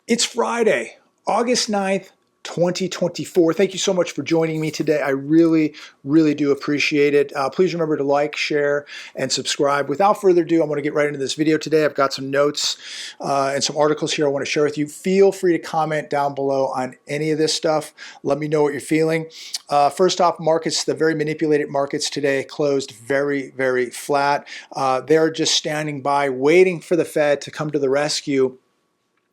It's Friday, August 9th, 2024. Thank you so much for joining me today. I really, really do appreciate it. Please remember to like, share, and subscribe. Without further ado, I'm going to get right into this video today. I've got some notes and some articles here I want to share with you. Feel free to comment down below on any of this stuff. Let me know what you're feeling. First off, markets, the very manipulated markets today closed very, very flat. They're just standing by, waiting for the Fed to come to the rescue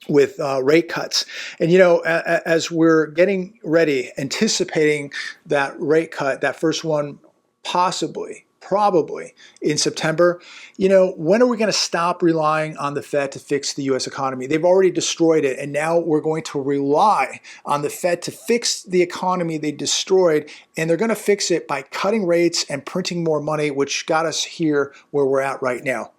with rate cuts. And as we're getting ready, anticipating that rate cut, that first one probably in September, when are we going to stop relying on the Fed to fix the US economy? They've already destroyed it, and now we're going to rely on the Fed to fix the economy they destroyed, and they're going to fix it by cutting rates and printing more money, which got us here where we're at right now.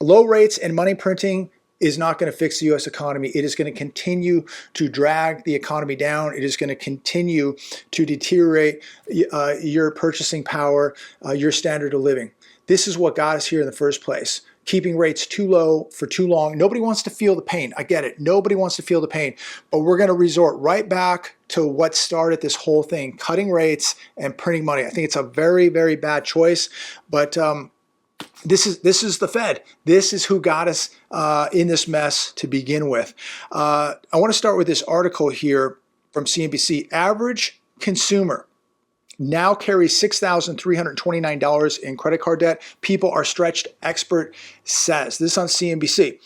Low rates and money printing is not going to fix the U.S. economy. It is going to continue to drag the economy down. It is going to continue to deteriorate your purchasing power, your standard of living. This is what got us here in the first place. Keeping rates too low for too long. Nobody wants to feel the pain. I get it. Nobody wants to feel the pain. But we're going to resort right back to what started this whole thing, cutting rates and printing money. I think it's a very, very bad choice. But this is the Fed. This is who got us in this mess to begin with. I want to start with this article here from CNBC. Average consumer now carries $6,329 in credit card debt. People are stretched, expert says. This is on CNBC.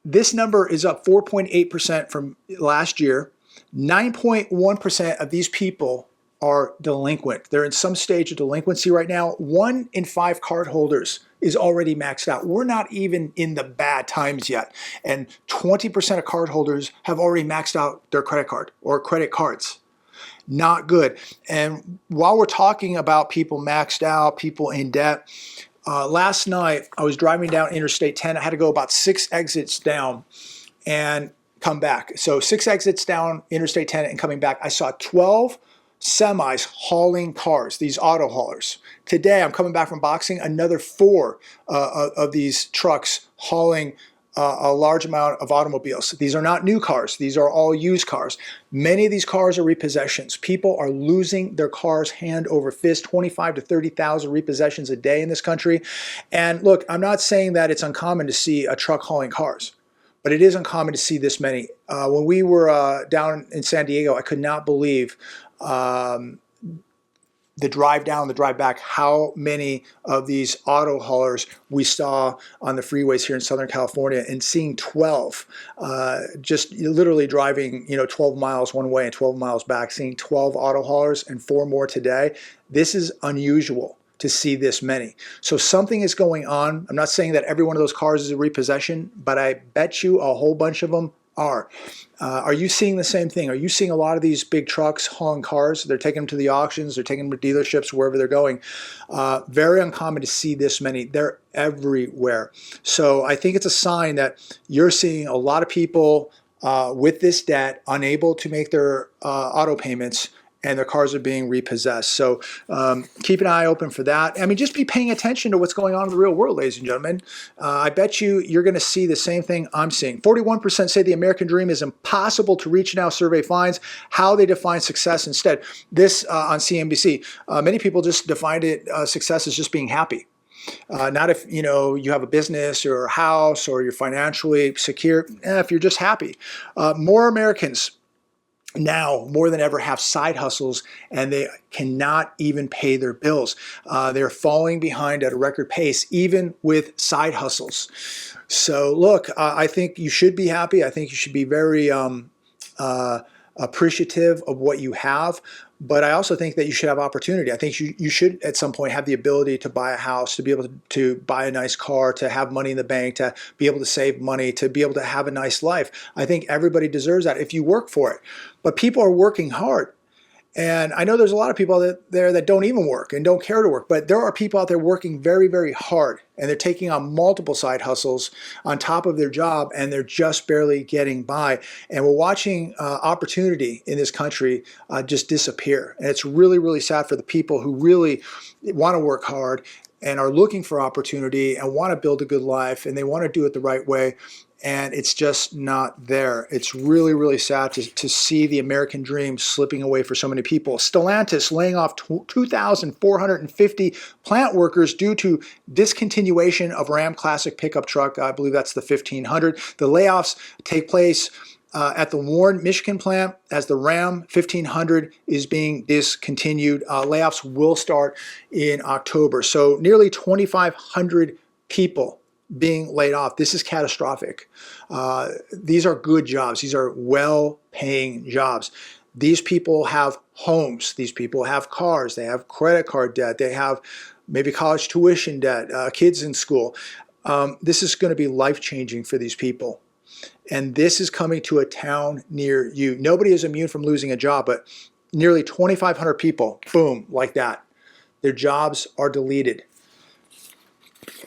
This number is up 4.8% from last year. 9.1% of these people are delinquent. They're in some stage of delinquency right now. 1 in 5 cardholders is already maxed out. We're not even in the bad times yet. And 20% of cardholders have already maxed out their credit card or credit cards. Not good. And while we're talking about people maxed out, people in debt, last night I was driving down Interstate 10. I had to go about 6 exits down and come back. So 6 exits down Interstate 10 and coming back, I saw 12 semis hauling cars, these auto haulers. Today, I'm coming back from boxing, another 4 of these trucks hauling a large amount of automobiles. These are not new cars. These are all used cars. Many of these cars are repossessions. People are losing their cars hand over fist, 25 to 30,000 repossessions a day in this country. And look, I'm not saying that it's uncommon to see a truck hauling cars, but it is uncommon to see this many. When we were down in San Diego, I could not believe the drive down, the drive back, how many of these auto haulers we saw on the freeways here in Southern California, and seeing 12, just literally driving, 12 miles one way and 12 miles back, seeing 12 auto haulers and 4 more today. This is unusual to see this many. So something is going on. I'm not saying that every one of those cars is a repossession, but I bet you a whole bunch of them are. Are you seeing the same thing? Are you seeing a lot of these big trucks hauling cars? They're taking them to the auctions, they're taking them to dealerships, wherever they're going. Very uncommon to see this many. They're everywhere. So I think it's a sign that you're seeing a lot of people with this debt unable to make their auto payments, and their cars are being repossessed. So keep an eye open for that. I mean, just be paying attention to what's going on in the real world, ladies and gentlemen. I bet you're going to see the same thing I'm seeing. 41% say the American dream is impossible to reach now. Survey finds how they define success instead. This on CNBC. Many people just defined it success as just being happy. Not if you have a business or a house or you're financially secure. If you're just happy. More Americans now more than ever have side hustles, and they cannot even pay their bills. They're falling behind at a record pace, even with side hustles. So look, I think you should be happy. I think you should be very appreciative of what you have. But I also think that you should have opportunity. I think you should at some point have the ability to buy a house, to be able to buy a nice car, to have money in the bank, to be able to save money, to be able to have a nice life. I think everybody deserves that if you work for it. But people are working hard. And I know there's a lot of people there that don't even work and don't care to work, but there are people out there working very, very hard, and they're taking on multiple side hustles on top of their job, and they're just barely getting by. And we're watching opportunity in this country just disappear. And it's really, really sad for the people who really want to work hard and are looking for opportunity and want to build a good life, and they want to do it the right way. and it's just not there. It's really, really sad to see the American dream slipping away for so many people. Stellantis laying off 2,450 plant workers due to discontinuation of Ram Classic pickup truck. I believe that's the 1500. The layoffs take place at the Warren, Michigan plant as the Ram 1500 is being discontinued. Layoffs will start in October. So nearly 2,500 people being laid off. This is catastrophic. These are good jobs. These are well-paying jobs. These people have homes. These people have cars. They have credit card debt. They have maybe college tuition debt, kids in school. This is going to be life-changing for these people. And this is coming to a town near you. Nobody is immune from losing a job, but nearly 2,500 people, boom, like that. Their jobs are deleted.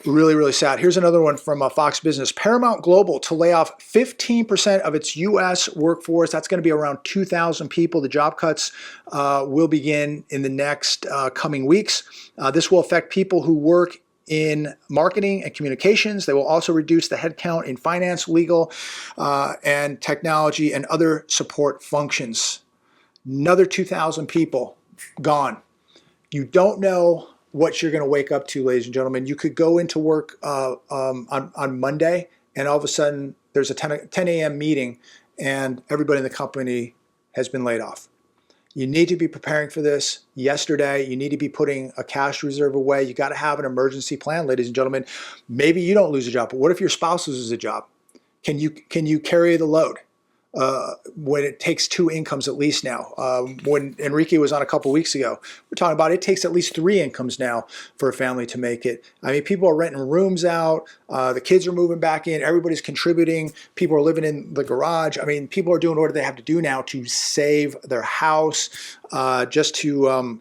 Really, really sad. Here's another one from Fox Business. Paramount Global to lay off 15% of its U.S. workforce. That's going to be around 2,000 people. The job cuts will begin in the next coming weeks. This will affect people who work in marketing and communications. They will also reduce the headcount in finance, legal, and technology and other support functions. Another 2,000 people gone. You don't know what you're going to wake up to, ladies and gentlemen. You could go into work on Monday, and all of a sudden there's a 10 a.m. meeting, and everybody in the company has been laid off. You need to be preparing for this yesterday. You need to be putting a cash reserve away. You got to have an emergency plan, ladies and gentlemen. Maybe you don't lose a job, but what if your spouse loses a job? Can you carry the load? When it takes two incomes at least now. When Enrique was on a couple weeks ago, we're talking about it takes at least three incomes now for a family to make it. I mean, people are renting rooms out. The kids are moving back in. Everybody's contributing. People are living in the garage. I mean, people are doing what they have to do now to save their house, just to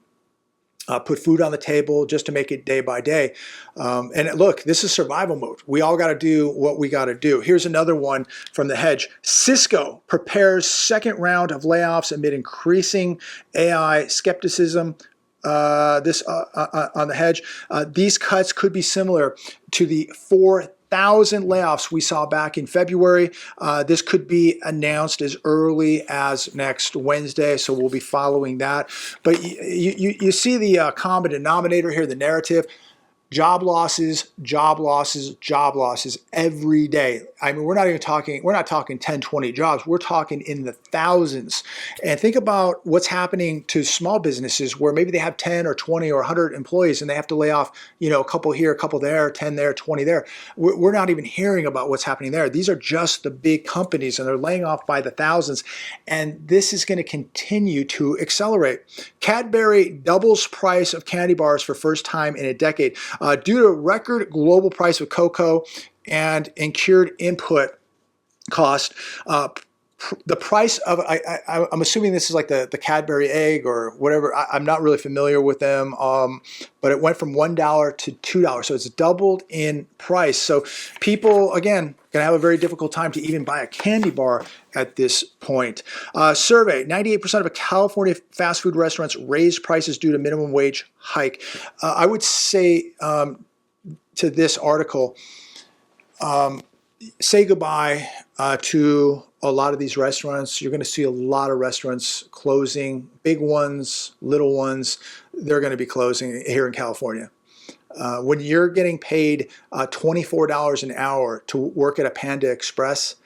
put food on the table, just to make it day by day. And look, this is survival mode. We all got to do what we got to do. Here's another one from The Hedge. Cisco prepares second round of layoffs amid increasing AI skepticism. On The Hedge. These cuts could be similar to the 4,000 layoffs we saw back in February. This could be announced as early as next Wednesday, so we'll be following that. But you see the common denominator here, the narrative. Job losses, job losses, job losses every day. I mean, we're not talking 10, 20 jobs. We're talking in the thousands. And think about what's happening to small businesses where maybe they have 10 or 20 or 100 employees and they have to lay off, a couple here, a couple there, 10 there, 20 there. We're not even hearing about what's happening there. These are just the big companies, and they're laying off by the thousands. And this is going to continue to accelerate. Cadbury doubles price of candy bars for first time in a decade. Due to record global price of cocoa and incurred input cost, the price of, I'm assuming this is like the Cadbury egg or whatever. I'm not really familiar with them, but it went from $1 to $2. So it's doubled in price. So people, again, going to have a very difficult time to even buy a candy bar at this point. Survey, 98% of California fast food restaurants raised prices due to minimum wage hike. I would say to this article, say goodbye to a lot of these restaurants. You're going to see a lot of restaurants closing, big ones, little ones. They're going to be closing here in California. When you're getting paid $24 an hour to work at a Panda Express,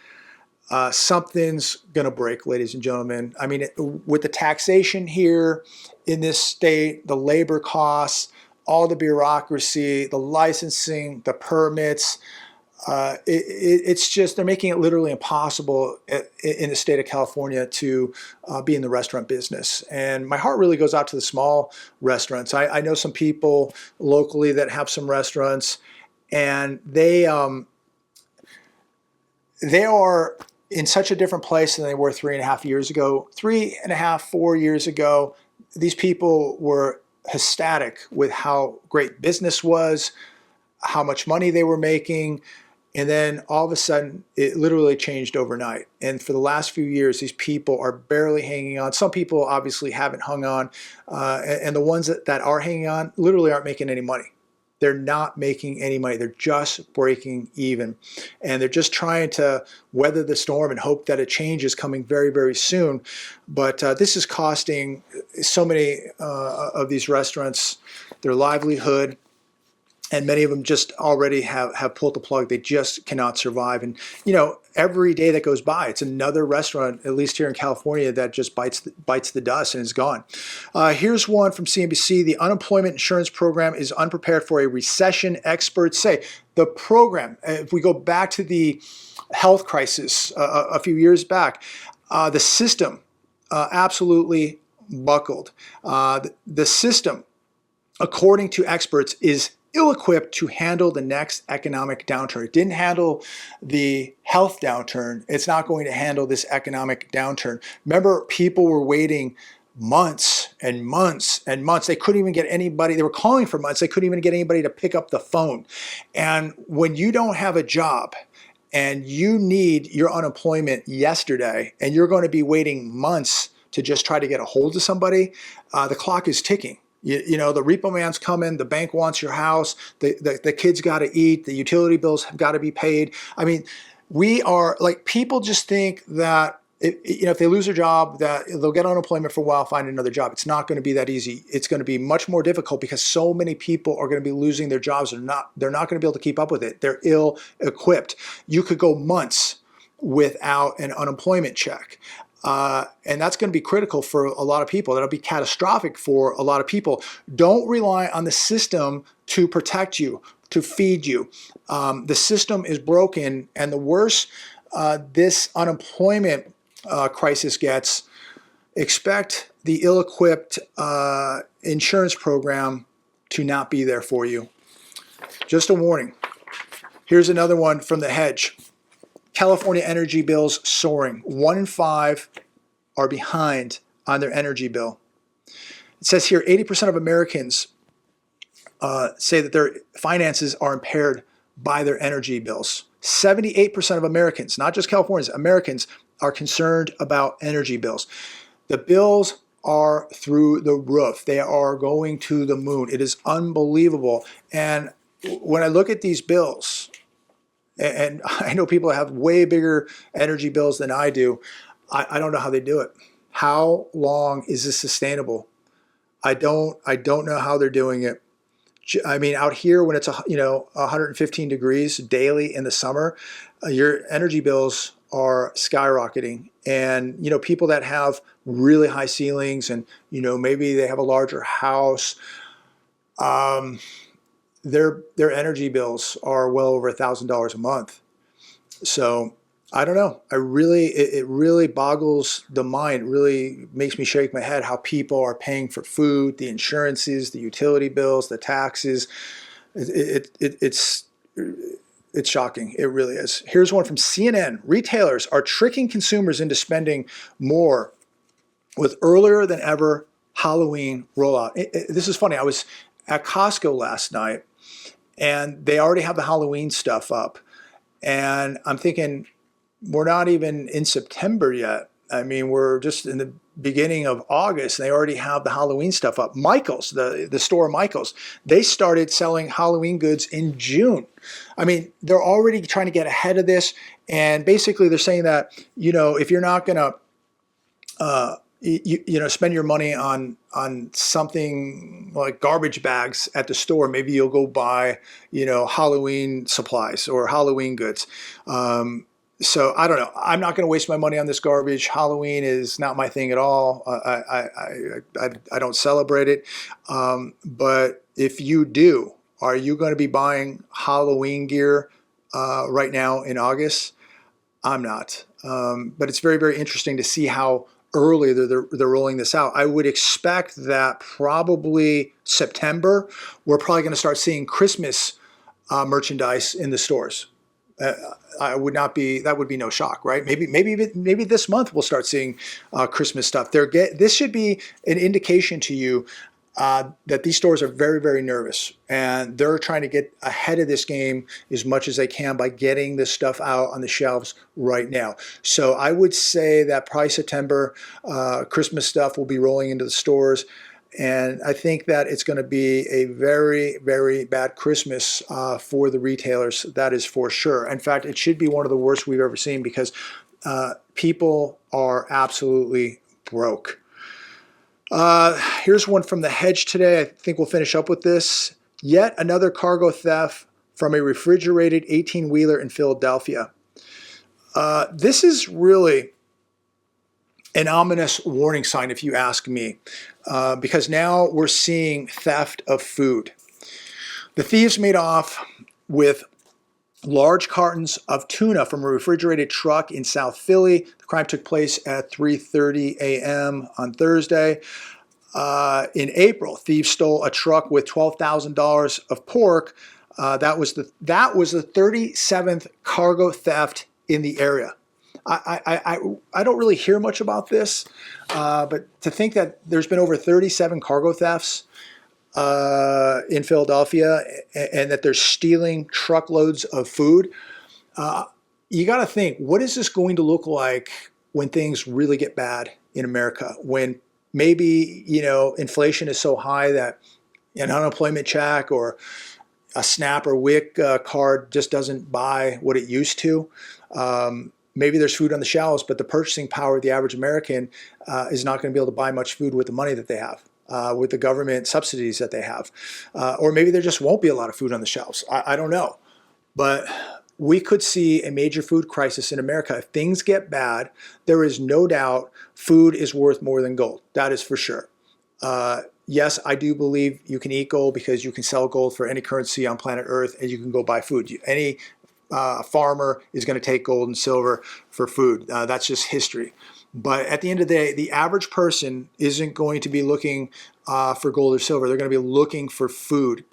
something's going to break, ladies and gentlemen. I mean, with the taxation here in this state, the labor costs, all the bureaucracy, the licensing, the permits, it's just, they're making it literally impossible in the state of California to be in the restaurant business. And my heart really goes out to the small restaurants. I know some people locally that have some restaurants, and they are in such a different place than they were 3.5 years ago. 3.5, 4 years ago, these people were ecstatic with how great business was, how much money they were making. And then all of a sudden, it literally changed overnight. And for the last few years, these people are barely hanging on. Some people obviously haven't hung on. And the ones that are hanging on literally aren't making any money. They're not making any money. They're just breaking even. And they're just trying to weather the storm and hope that a change is coming very, very soon. But this is costing so many of these restaurants their livelihood. And many of them just already have pulled the plug. They just cannot survive. And, every day that goes by, it's another restaurant, at least here in California, that just bites the dust and is gone. Here's one from CNBC. The unemployment insurance program is unprepared for a recession, experts say. The program, if we go back to the health crisis a few years back, the system absolutely buckled. The system, according to experts, is ill-equipped to handle the next economic downturn. It didn't handle the health downturn. It's not going to handle this economic downturn. Remember, people were waiting months and months and months. They couldn't even get anybody. They were calling for months. They couldn't even get anybody to pick up the phone. And when you don't have a job and you need your unemployment yesterday and you're going to be waiting months to just try to get a hold of somebody, the clock is ticking. The repo man's coming, the bank wants your house, the kids got to eat, the utility bills have got to be paid. I mean, we are like, people just think that if they lose their job, that they'll get unemployment for a while, find another job. It's not going to be that easy. It's going to be much more difficult because so many people are going to be losing their jobs. They're not going to be able to keep up with it. They're ill-equipped. You could go months without an unemployment check. And that's going to be critical for a lot of people. That'll be catastrophic for a lot of people. Don't rely on the system to protect you, to feed you. The system is broken, and the worse this unemployment crisis gets, expect the ill-equipped insurance program to not be there for you. Just a warning. Here's another one from The Hedge. California energy bills soaring. 1 in 5 are behind on their energy bill. It says here 80% of Americans say that their finances are impaired by their energy bills. 78% of Americans, not just Californians, Americans are concerned about energy bills. The bills are through the roof. They are going to the moon. It is unbelievable. And when I look at these bills, and I know people have way bigger energy bills than I do, I don't know how they do it. How long is this sustainable? I don't know how they're doing it. I mean, out here when it's 115 degrees daily in the summer, your energy bills are skyrocketing. And people that have really high ceilings and maybe they have a larger house, their energy bills are well over $1,000 a month. So I don't know. It really boggles the mind. It really makes me shake my head how people are paying for food, the insurances, the utility bills, the taxes. It's shocking. It really is. Here's one from CNN. Retailers are tricking consumers into spending more with earlier than ever Halloween rollout. This is funny. I was at Costco last night, and they already have the Halloween stuff up. And I'm thinking, we're not even in September yet. I mean, we're just in the beginning of August, and they already have the Halloween stuff up. Michael's, the store Michael's, they started selling Halloween goods in June. I mean, they're already trying to get ahead of this. And basically, they're saying that, if you're not going to spend your money on something like garbage bags at the store, maybe you'll go buy, Halloween supplies or Halloween goods. So I don't know. I'm not going to waste my money on this garbage. Halloween is not my thing at all. I don't celebrate it. But if you do, are you going to be buying Halloween gear right now in August? I'm not. But it's very, very interesting to see how early they're rolling this out. I would expect that probably September, we're probably going to start seeing Christmas merchandise in the stores. That would be no shock, right? Maybe this month we'll start seeing Christmas stuff. This should be an indication to you that these stores are very, very nervous, and they're trying to get ahead of this game as much as they can by getting this stuff out on the shelves right now. So I would say that probably September, Christmas stuff will be rolling into the stores. And I think that it's going to be a very, very bad Christmas for the retailers. That is for sure. In fact, it should be one of the worst we've ever seen because people are absolutely broke. Here's one from The Hedge today. I think we'll finish up with this. Yet another cargo theft from a refrigerated 18-wheeler in Philadelphia. This is really an ominous warning sign, if you ask me, because now we're seeing theft of food. The thieves made off with large cartons of tuna from a refrigerated truck in South Philly. The crime took place at 3:30 a.m. on Thursday. In April, thieves stole a truck with $12,000 of pork. That was the 37th cargo theft in the area. I don't really hear much about this, but to think that there's been over 37 cargo thefts in Philadelphia and that they're stealing truckloads of food, you got to think, what is this going to look like when things really get bad in America? When maybe, inflation is so high that an unemployment check or a SNAP or WIC card just doesn't buy what it used to. Maybe there's food on the shelves, but the purchasing power of the average American is not going to be able to buy much food with the money that they have, with the government subsidies that they have. Or maybe there just won't be a lot of food on the shelves. I don't know. But we could see a major food crisis in America. If things get bad, there is no doubt food is worth more than gold. That is for sure. Yes, I do believe you can eat gold because you can sell gold for any currency on planet Earth and you can go buy food. Any farmer is going to take gold and silver for food. That's just history. But at the end of the day, the average person isn't going to be looking for gold or silver. They're going to be looking for food.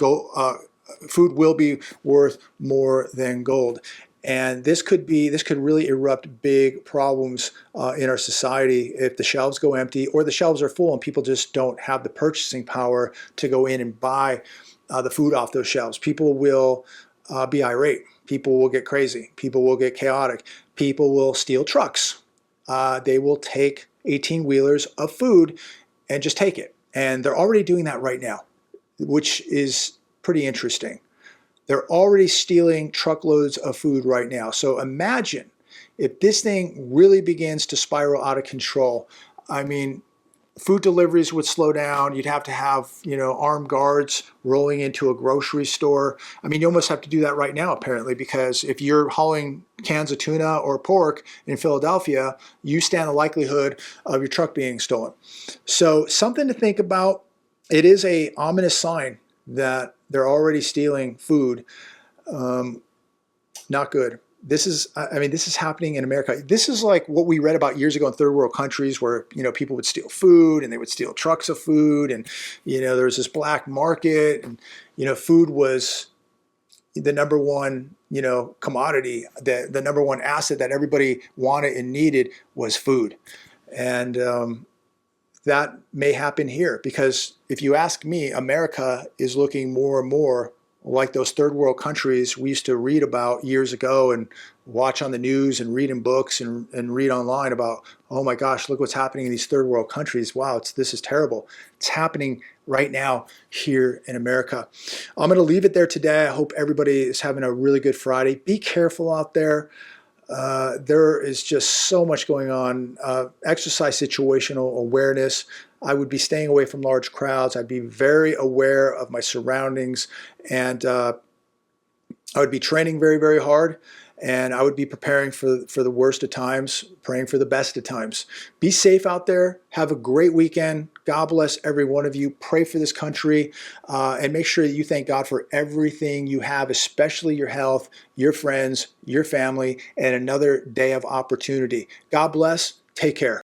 Food will be worth more than gold. And this could really erupt big problems in our society if the shelves go empty or the shelves are full and people just don't have the purchasing power to go in and buy the food off those shelves. People will be irate. People will get crazy. People will get chaotic. People will steal trucks. They will take 18-wheelers of food and just take it. And they're already doing that right now, which is pretty interesting. They're already stealing truckloads of food right now. So imagine if this thing really begins to spiral out of control. I mean, food deliveries would slow down. You'd have to have, armed guards rolling into a grocery store. I mean, you almost have to do that right now, apparently, because if you're hauling cans of tuna or pork in Philadelphia, you stand the likelihood of your truck being stolen. So something to think about. It is an ominous sign that they're already stealing food. Not good. This is happening in America. This is like what we read about years ago in third world countries where, people would steal food and they would steal trucks of food. And, there was this black market and, food was the number one, commodity, the number one asset that everybody wanted and needed was food. And that may happen here because if you ask me, America is looking more and more like those third world countries we used to read about years ago and watch on the news and read in books and read online about, oh my gosh, look what's happening in these third world countries. Wow, this is terrible. It's happening right now here in America. I'm going to leave it there today. I hope everybody is having a really good Friday. Be careful out there. There is just so much going on. Exercise situational awareness. I would be staying away from large crowds. I'd be very aware of my surroundings, and I would be training very, very hard, and I would be preparing for the worst of times, praying for the best of times. Be safe out there. Have a great weekend. God bless every one of you. Pray for this country, and make sure that you thank God for everything you have, especially your health, your friends, your family, and another day of opportunity. God bless. Take care.